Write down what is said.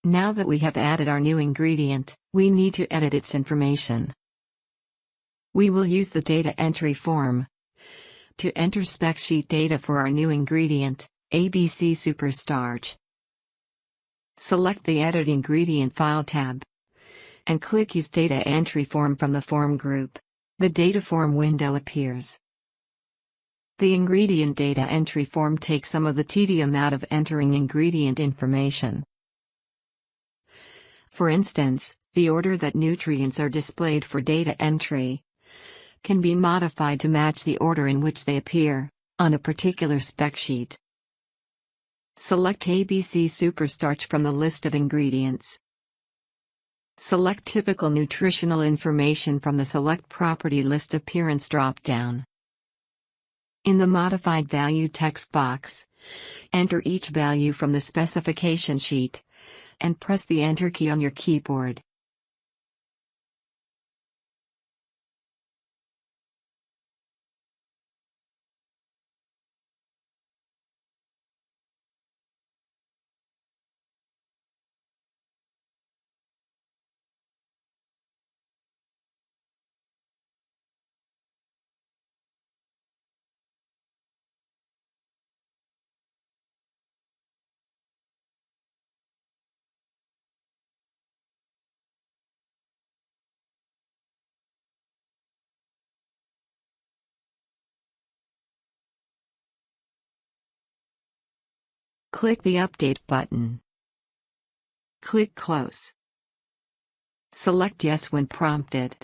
Now that we have added our new ingredient, we need to edit its information. We will use the data entry form to enter spec sheet data for our new ingredient, ABC Superstarch. Select the Edit Ingredient File tab and click Use Data Entry Form from the form group. The data form window appears. The ingredient data entry form takes some of the tedium out of entering ingredient information. For instance, the order that nutrients are displayed for data entry can be modified to match the order in which they appear on a particular spec sheet. Select ABC Superstarch from the list of ingredients. Select Typical Nutritional Information from the Select Property List Appearance drop-down. In the Modified Value text box, enter each value from the specification sheet and press the Enter key on your keyboard. Click the Update button. Click Close. Select Yes when prompted.